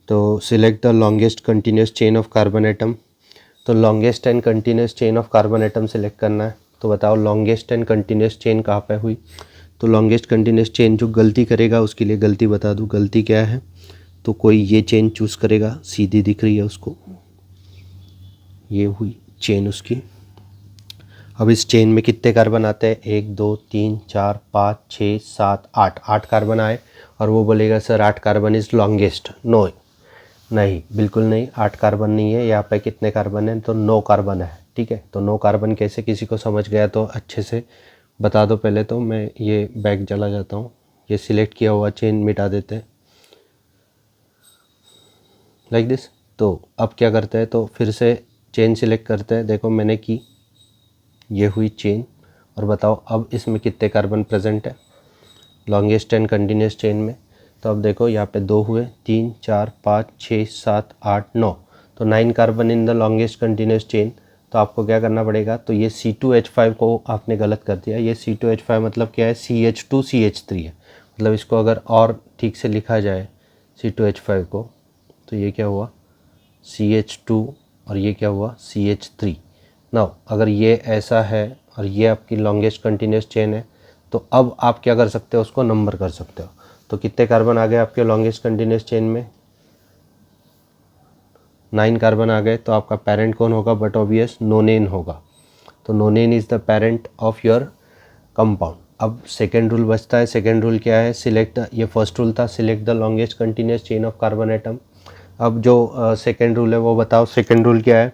तो select the longest continuous chain of carbon atom. तो longest and continuous chain of carbon atom select करना है। तो बताओ लॉन्गेस्ट एंड कंटिन्यूस चेन कहाँ पे हुई। तो लॉन्गेस्ट कंटिन्यूस चेन जो गलती करेगा उसके लिए गलती बता दूँ, गलती क्या है। तो कोई ये चेन चूज़ करेगा, सीधी दिख रही है उसको, ये हुई चेन उसकी। अब इस चेन में कितने कार्बन आते हैं, 1 2 3 4 5 6 7 8, 8 कार्बन आए। और वो बोलेगा sir 8 carbon is longest. No, नहीं, बिल्कुल नहीं, 8 कार्बन नहीं है। यहाँ पे कितने कार्बन हैं, तो 9 कार्बन है, ठीक है। तो 9 कार्बन कैसे, किसी को समझ गया तो अच्छे से बता दो। पहले तो मैं ये बैक चला जाता हूँ, ये सिलेक्ट किया हुआ चेन मिटा देते हैं लाइक दिस। तो अब क्या करते हैं, तो फिर से चेन सिलेक्ट करते हैं। देखो मैंने की, ये हुई चेन। और बताओ अब इसमें कितने कार्बन प्रेजेंट है लॉन्गेस्ट एंड कंटिन्यूस चेन में। तो अब देखो यहाँ पे 2 हुए, 3 4 5 6 7 8 9, तो 9 carbon in the longest continuous chain. तो आपको क्या करना पड़ेगा, तो ये C2H5 को आपने गलत कर दिया। ये C2H5 मतलब क्या है, CH2CH3 है। मतलब इसको अगर और ठीक से लिखा जाए C2H5 को, तो ये क्या हुआ CH2 और ये क्या हुआ CH3। नाउ अगर ये ऐसा है और ये आपकी लॉन्गेस्ट कंटिन्यूस चेन है, तो अब आप क्या कर सकते हो, उसको नंबर कर सकते हो। तो कितने कार्बन आ गए आपके लॉन्गेस्ट कंटिन्यूस चेन में, 9 कार्बन आ गए। तो आपका पेरेंट कौन होगा, बट ऑब्वियस नोनेन होगा। तो नोनेन is the parent of your compound. अब सेकेंड रूल बचता है। सेकेंड रूल क्या है, सिलेक्ट, ये फर्स्ट रूल था, select the longest continuous chain of carbon atom. अब जो सेकेंड रूल है वो बताओ, सेकेंड रूल क्या है।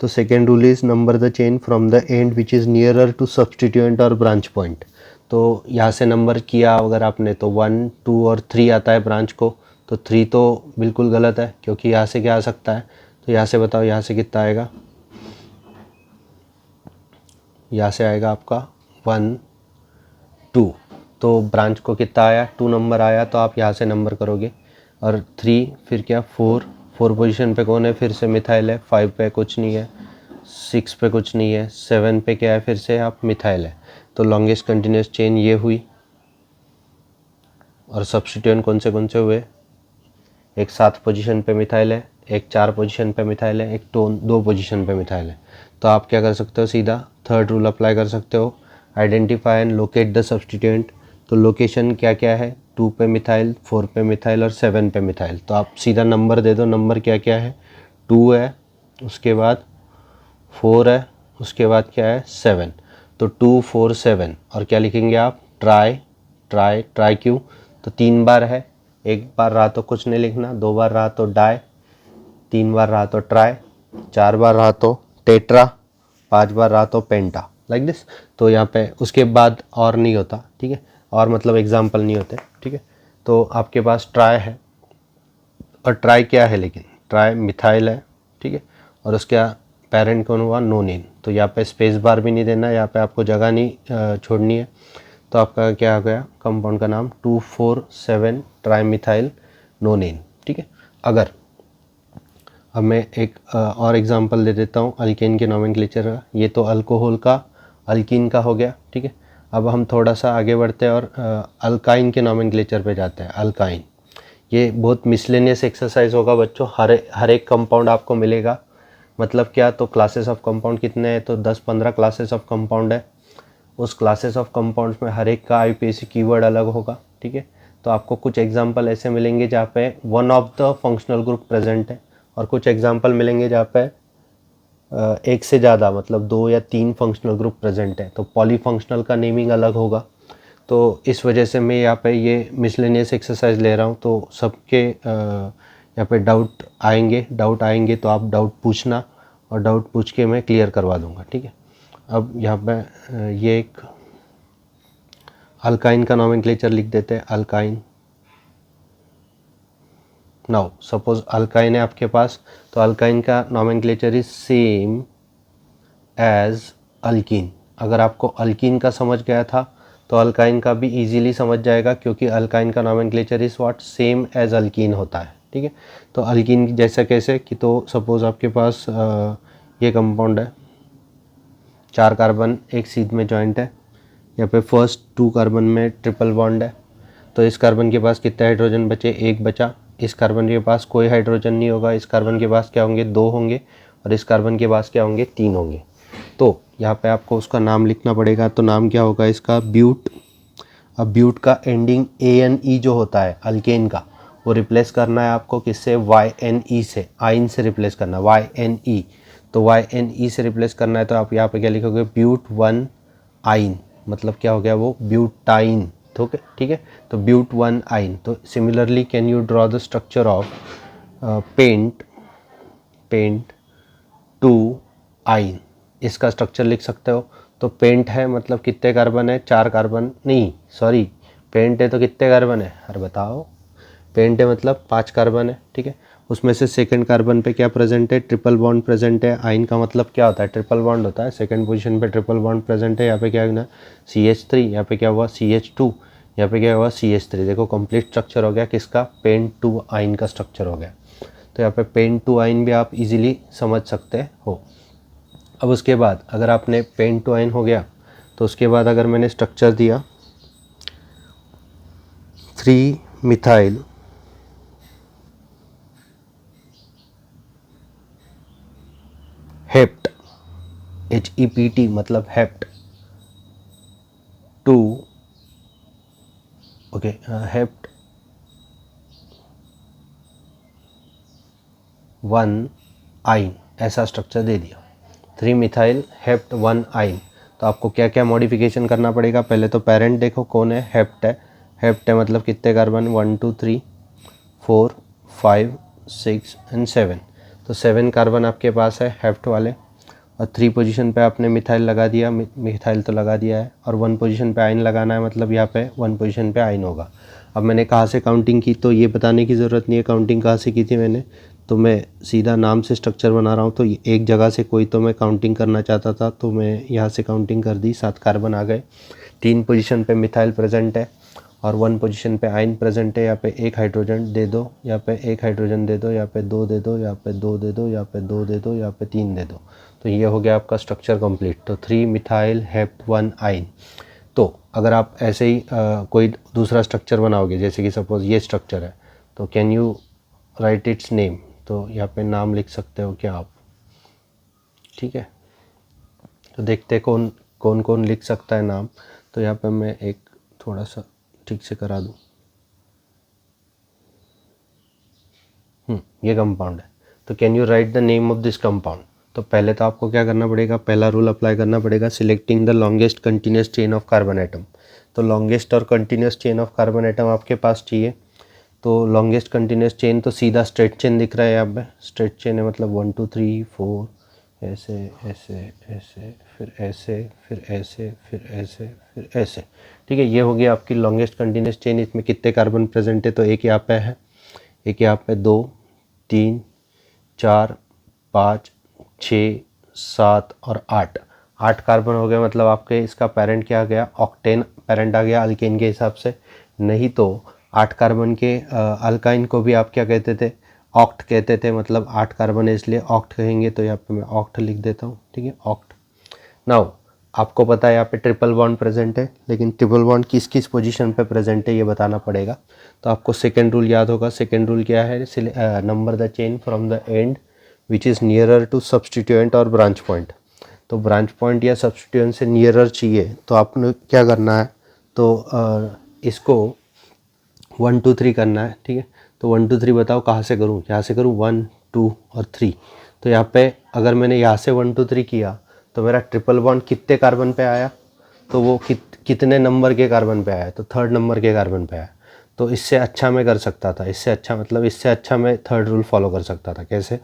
तो second rule is number the chain from the end which is nearer to substituent और ब्रांच पॉइंट। तो यहाँ से नंबर किया अगर आपने, तो 1 2 और 3 आता है ब्रांच को। तो 3 तो बिल्कुल गलत है, क्योंकि यहाँ से क्या आ सकता है। तो यहाँ से बताओ, यहाँ से कितना आएगा, यहाँ से आएगा आपका 1 2। तो ब्रांच को कितना आया, 2 नंबर आया। तो आप यहाँ से नंबर करोगे। और 3 फिर क्या, 4 पोजीशन पे कौन है, फिर से मिथाइल है। 5 पे कुछ नहीं है, 6 पे कुछ नहीं है, 7 पे क्या है, फिर से आप मिथाइल है। तो लॉन्गेस्ट कंटिन्यूस चेन ये हुई। और सब्स्टिट्यूएंट कौन से हुए, एक 7 पोजीशन पे मिथाइल है, एक 4 पोजीशन पे मिथाइल है, एक 2 पोजीशन पे मिथाइल है। तो आप क्या कर सकते हो, सीधा थर्ड रूल अप्लाई कर सकते हो, identify and locate the substituent. तो लोकेशन क्या क्या है, 2 पे मिथाइल, 4 पे मिथाइल और 7 पे मिथाइल। तो आप सीधा नंबर दे दो। नंबर क्या क्या है, 2 है, उसके बाद 4 है, उसके बाद क्या है 7। तो 2 4 7 और क्या लिखेंगे आप, ट्राई। ट्राई ट्राई क्यों, तो 3 बार है, एक बार रहा तो कुछ नहीं लिखना, 2 बार रहा तो डाई, 3 बार रहा तो ट्राई, 4 बार रहा तो टेट्रा, 5 बार रहा तो पेंटा, लाइक दिस। तो यहाँ पे उसके बाद और नहीं होता, ठीक है, और मतलब एग्जाम्पल नहीं होते, ठीक है। तो आपके पास ट्राई है, और ट्राई क्या है, लेकिन ट्राई मिथाइल है, ठीक है। और उसका पेरेंट कौन हुआ, नोनिन। तो यहाँ पे स्पेस बार भी नहीं देना, यहाँ पे आपको जगह नहीं छोड़नी है। तो आपका क्या हो गया, कंपाउंड का नाम 2,4,7 ट्राईमिथाइल नोनिन, ठीक है। अगर अब मैं एक और एग्जांपल दे देता हूँ अल्केन के नोमेनक्लेचर का। ये तो अल्कोहल का, अल्कीन का हो गया, ठीक है। अब हम थोड़ा सा आगे बढ़ते हैं और अल्काइन के नोमेनक्लेचर पे जाते हैं। अल्काइन, ये बहुत मिसलेनियस एक्सरसाइज होगा बच्चों, हर एक कंपाउंड आपको मिलेगा। मतलब क्या, तो क्लासेस ऑफ कंपाउंड कितने हैं, तो 10-15 क्लासेस ऑफ कंपाउंड है। उस क्लासेस ऑफ कंपाउंड्स में हर एक का आईयूपीएसी कीवर्ड अलग होगा, ठीक है। तो आपको कुछ एग्जांपल ऐसे मिलेंगे जहाँ पे one of the functional group present है, और कुछ एग्जांपल मिलेंगे जहाँ पे एक से ज़्यादा, मतलब 2 या 3 फंक्शनल ग्रुप प्रेजेंट है। तो पॉलीफंक्शनल का नेमिंग अलग होगा। तो इस वजह से मैं यहाँ पे ये मिसलेनियस एक्सरसाइज ले रहा हूँ। तो सबके यहाँ पे डाउट आएंगे तो आप डाउट पूछना, और डाउट पूछ के मैं क्लियर करवा दूँगा, ठीक है। अब यहाँ पे ये एक अल्काइन का नोमेनक्लेचर लिख देते हैं, अल्काइन। नाउ सपोज अल्काइन है आपके पास, तो अल्काइन का nomenclature is same as alkene. अगर आपको अल्कीन का समझ गया था तो अल्काइन का भी इजीली समझ जाएगा, क्योंकि अल्काइन का nomenclature is what, same as alkene होता है, ठीक है। तो अल्कीन जैसा कैसे कि, तो सपोज़ आपके पास ये कंपाउंड है, 4 कार्बन एक सीध में जॉइंट है, यहाँ पे फर्स्ट 2 कार्बन में ट्रिपल बॉन्ड है, तो इस कार्बन के पास कितने हाइड्रोजन बचे, एक बचा। इस कार्बन के पास कोई हाइड्रोजन नहीं होगा, इस कार्बन के पास क्या होंगे, 2 होंगे, और इस कार्बन के पास क्या होंगे, 3 होंगे। तो यहाँ पे आपको उसका नाम लिखना पड़ेगा, तो नाम क्या होगा इसका, ब्यूट। अब ब्यूट का एंडिंग ANE जो होता है अल्केन का, वो रिप्लेस करना है आपको किससे, YNE से, आइन से रिप्लेस करना, YNE। तो YNE से रिप्लेस करना है, तो आप यहाँ पे क्या लिखोगे, ब्यूट 1 आइन, मतलब क्या हो गया वो, ब्यूटाइन, ठीक है। तो ब्यूट 1 आइन। तो similarly can you draw the structure of pent 2 yne, इसका स्ट्रक्चर लिख सकते हो। तो पेंट है मतलब कितने कार्बन है, 4 कार्बन, नहीं सॉरी, पेंट है तो कितने कार्बन है, अरे बताओ, पेंट है मतलब 5 कार्बन है, ठीक है। उसमें से सेकंड कार्बन पे क्या प्रेजेंट है, ट्रिपल बॉन्ड प्रेजेंट है। आइन का मतलब क्या होता है, ट्रिपल बॉन्ड होता है, सेकंड पोजीशन पे ट्रिपल बॉन्ड प्रेजेंट है। यहाँ पे क्या है ना, CH3, यहाँ पे क्या हुआ, CH2, यहाँ पे क्या हुआ, CH3। देखो कंप्लीट स्ट्रक्चर हो गया किसका, पेंट 2 आइन का स्ट्रक्चर हो गया। तो यहाँ पे पेंट 2 आइन भी आप इजीली समझ सकते हो। अब उसके बाद अगर आपने पेंट 2 आइन हो गया, तो उसके बाद अगर मैंने स्ट्रक्चर दिया 3 मिथाइल हेप्ट, HEPT मतलब हेप्ट 2, ओके, हेप्ट 1 आइन, ऐसा स्ट्रक्चर दे दिया, 3 मिथाइल हेप्ट 1 आइन। तो आपको क्या क्या मॉडिफिकेशन करना पड़ेगा, पहले तो पेरेंट देखो कौन है, हेप्ट है। हेप्ट है मतलब कितने कार्बन, 1 2 3 4 5 6 एंड 7। तो 7 कार्बन आपके पास है हेप्ट वाले, और 3 पोजीशन पे आपने मिथाइल लगा दिया, मिथाइल तो लगा दिया है, और 1 पोजीशन पे आइन लगाना है, मतलब यहाँ पे 1 पोजीशन पे आइन होगा। अब मैंने कहाँ से काउंटिंग की, तो ये बताने की ज़रूरत नहीं है काउंटिंग कहाँ से की थी मैंने, तो मैं सीधा नाम से स्ट्रक्चर बना रहा हूँ। तो एक जगह से कोई तो मैं काउंटिंग करना चाहता था, तो मैं यहाँ से काउंटिंग कर दी, 7 कार्बन आ गए। 3 पोजीशन पे मिथाइल प्रेजेंट है, और 1 पोजीशन पे आइन प्रेजेंट है। यहाँ पे 1 हाइड्रोजन दे दो, यहाँ पे 1 हाइड्रोजन दे दो, यहाँ पे 2 दे दो, यहाँ पे 2 दे दो, यहाँ पे 2 दे दो, यहाँ पे 3 दे दो। तो ये हो गया आपका स्ट्रक्चर कंप्लीट। तो 3 मिथाइल हेप्ट 1 आइन। तो अगर आप ऐसे ही कोई दूसरा स्ट्रक्चर बनाओगे, जैसे कि सपोज ये स्ट्रक्चर है, तो can you right it's name, तो यहाँ पे नाम लिख सकते हो क्या आप, ठीक है। तो देखते कौन कौन कौन लिख सकता है नाम। तो यहाँ पे मैं एक थोड़ा सा ठीक से करा दूँ, ये कंपाउंड है, तो can you write the name of this compound. तो पहले तो आपको क्या करना पड़ेगा, पहला रूल अप्लाई करना पड़ेगा, selecting the longest continuous chain of carbon atom. तो लॉन्गेस्ट और continuous chain of carbon atom आपके पास चाहिए। तो लॉन्गेस्ट कंटिन्यूस चेन तो सीधा स्ट्रेट चेन दिख रहा है यहाँ पे, स्ट्रेट चेन है मतलब 1 2 3 4, ऐसे ऐसे ऐसे, फिर ऐसे, फिर ऐसे, फिर ऐसे, फिर ऐसे, ठीक है। ये हो गया आपकी लॉन्गेस्ट कंटिन्यूस चेन। इसमें कितने कार्बन प्रेजेंट है, तो एक यहाँ पे है, एक यहाँ पे 2 3 4 5 6 7 और 8 कार्बन हो गए। मतलब आपके इसका पेरेंट क्या आ गया, ऑक्टेन पेरेंट आ गया अल्केन के हिसाब से। नहीं तो 8 कार्बन के अल्काइन को भी आप क्या कहते थे, ऑक्ट कहते थे, मतलब 8 कार्बन है इसलिए ऑक्ट कहेंगे। तो यहाँ पे मैं ऑक्ट लिख देता हूँ, ठीक है, ऑक्ट। नाउ आपको पता है यहाँ पे ट्रिपल बॉन्ड प्रेजेंट है, लेकिन ट्रिपल बॉन्ड किस किस पोजीशन पे प्रेजेंट है ये बताना पड़ेगा। तो आपको सेकेंड रूल याद होगा। सेकेंड रूल क्या है, number the chain from the end which is nearer to substituent और ब्रांच पॉइंट। तो ब्रांच पॉइंट या सब्सटीट्यूएंट से नियरर चाहिए, तो आपने क्या करना है, तो इसको 1 2 3 करना है, ठीक है। तो 1 2 3 बताओ कहाँ से करूँ, यहाँ से करूँ 1 2 और 3। तो यहाँ पे अगर मैंने यहाँ से 1 2 3 किया, तो मेरा ट्रिपल बॉन्ड कितने कार्बन पे आया, तो वो कितने नंबर के कार्बन पे आया, तो 3rd नंबर के कार्बन पे आया। तो इससे अच्छा मैं कर सकता था, इससे अच्छा मतलब इससे अच्छा मैं 3rd रूल फॉलो कर सकता था। कैसे,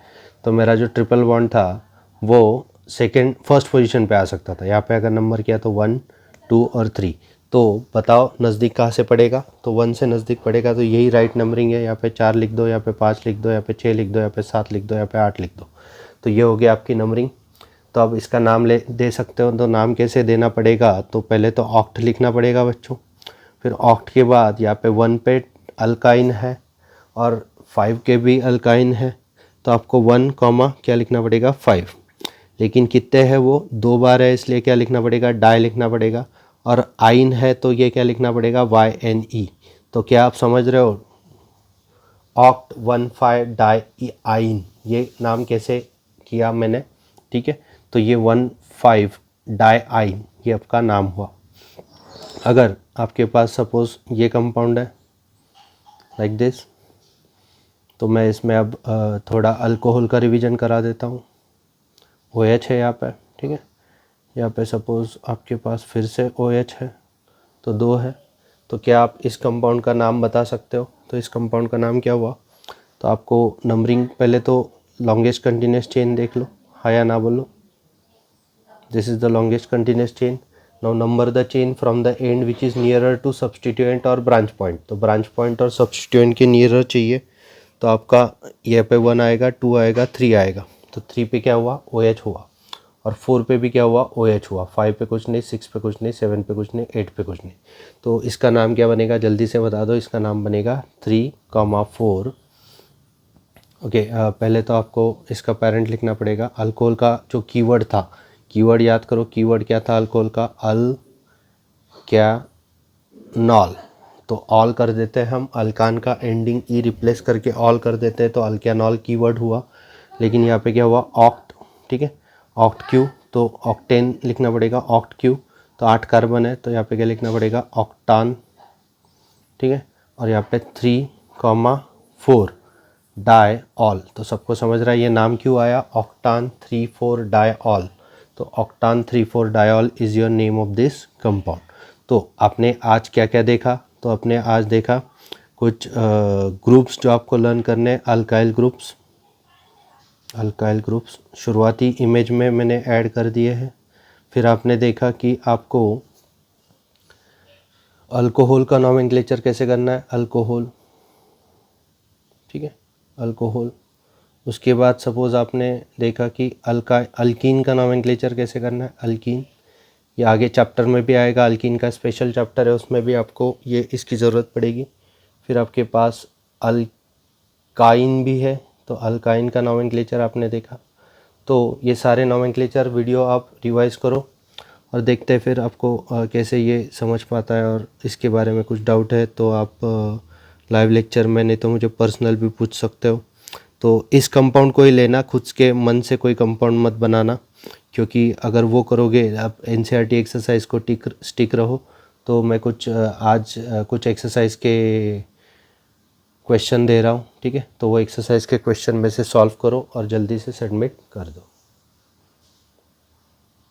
तो मेरा जो ट्रिपल बॉन्ड था वो फर्स्ट पोजीशन पे आ सकता था। यहाँ पे अगर नंबर किया तो 1 2 और 3। तो बताओ नज़दीक कहाँ से पड़ेगा, तो 1 से नज़दीक पड़ेगा, तो यही राइट नंबरिंग है। यहाँ पे 4 लिख दो, यहाँ पे 5 लिख दो, यहाँ पे 6 लिख दो, यहाँ पे 7 लिख दो, यहाँ पे 8 लिख दो। तो ये हो गया आपकी नंबरिंग। तो अब इसका नाम दे सकते हो। तो नाम कैसे देना पड़ेगा, तो पहले तो ऑक्ट लिखना पड़ेगा बच्चों। फिर ऑक्ट के बाद यहाँ पे 1 पे अल्काइन है और 5 के भी अल्काइन है, तो आपको 1 कॉमा क्या लिखना पड़ेगा 5। लेकिन कितने हैं वो 2 बार है, इसलिए क्या लिखना पड़ेगा डाई लिखना पड़ेगा। और आइन है तो ये क्या लिखना पड़ेगा YNE। तो क्या आप समझ रहे हो, ऑक्ट 1,5 डाई आइन, ये नाम कैसे किया मैंने, ठीक है। तो ये 1,5 डाई आइन ये आपका नाम हुआ। अगर आपके पास सपोज ये कंपाउंड है लाइक दिस, तो मैं इसमें अब थोड़ा अल्कोहल का रिवीजन करा देता हूँ। OH है यहाँ पे, ठीक है। यहाँ पे सपोज़ आपके पास फिर से OH है, तो 2 है। तो क्या आप इस कंपाउंड का नाम बता सकते हो, तो इस कंपाउंड का नाम क्या हुआ। तो आपको नंबरिंग पहले तो लॉन्गेस्ट कंटिन्यूस चेन देख लो, हाँ या ना बोलो। This is the longest continuous chain. Now number the chain from the end which is nearer to substituent और ब्रांच पॉइंट। तो ब्रांच पॉइंट और सब्सटीट्यूएंट के नियरर चाहिए, तो आपका ये पे 1 आएगा, 2 आएगा, 3 आएगा। तो 3 पे क्या हुआ OH हुआ, और 4 पे भी क्या हुआ OH हुआ, 5 पे कुछ नहीं, 6 पे कुछ नहीं, 7 पे कुछ नहीं, 8 पे कुछ नहीं। तो इसका नाम क्या बनेगा जल्दी से बता दो, इसका नाम बनेगा 3,4। ओके, पहले तो आपको इसका पेरेंट लिखना पड़ेगा। अल्कोहल का जो कीवर्ड था, कीवर्ड याद करो, कीवर्ड क्या था अल्कोहल का, क्या नॉल। तो ऑल कर देते हैं हम, अल्कान का एंडिंग ई रिप्लेस करके ऑल कर देते हैं, तो अल्कानॉल कीवर्ड हुआ। लेकिन यहाँ पे क्या हुआ ऑक्ट, ठीक है, ऑक्ट क्यू, तो ऑक्टेन लिखना पड़ेगा ऑक्ट क्यू। तो 8 कार्बन है, तो यहाँ पे क्या लिखना पड़ेगा ऑक्टान, ठीक है। और यहाँ पे 3,4 डाई ऑल। तो सबको समझ रहा है ये नाम क्यों आया, ऑक्टान 3,4 डाई ऑल। तो ऑक्टान 3,4 diol is your name of this compound. तो आपने आज क्या क्या देखा, तो आपने आज देखा कुछ ग्रुप्स जो आपको लर्न करने, अल्काइल ग्रुप्स। अल्काइल ग्रुप्स शुरुआती इमेज में मैंने ऐड कर दिए हैं। फिर आपने देखा कि आपको अल्कोहल का नोमेनक्लेचर कैसे करना है, अल्कोहल, ठीक है, अल्कोहल। उसके बाद सपोज़ आपने देखा कि अल्कीन का नोमेनक्लेचर कैसे करना है, अल्कीन। ये आगे चैप्टर में भी आएगा, अल्कीन का स्पेशल चैप्टर है, उसमें भी आपको ये इसकी ज़रूरत पड़ेगी। फिर आपके पास अल्काइन भी है, तो अल्काइन का नोमेनक्लेचर आपने देखा। तो ये सारे नोमेनक्लेचर वीडियो आप रिवाइज़ करो और देखते हैं फिर आपको कैसे ये समझ पाता है। और इसके बारे में कुछ डाउट है तो आप लाइव लेक्चर में, नहीं तो मुझे पर्सनल भी पूछ सकते हो। तो इस कंपाउंड को ही लेना, खुद के मन से कोई कंपाउंड मत बनाना, क्योंकि अगर वो करोगे आप NCERT एक्सरसाइज को स्टिक रहो। तो मैं कुछ आज कुछ एक्सरसाइज के क्वेश्चन दे रहा हूँ, ठीक है। तो वो एक्सरसाइज के क्वेश्चन में से सॉल्व करो और जल्दी से सबमिट कर दो।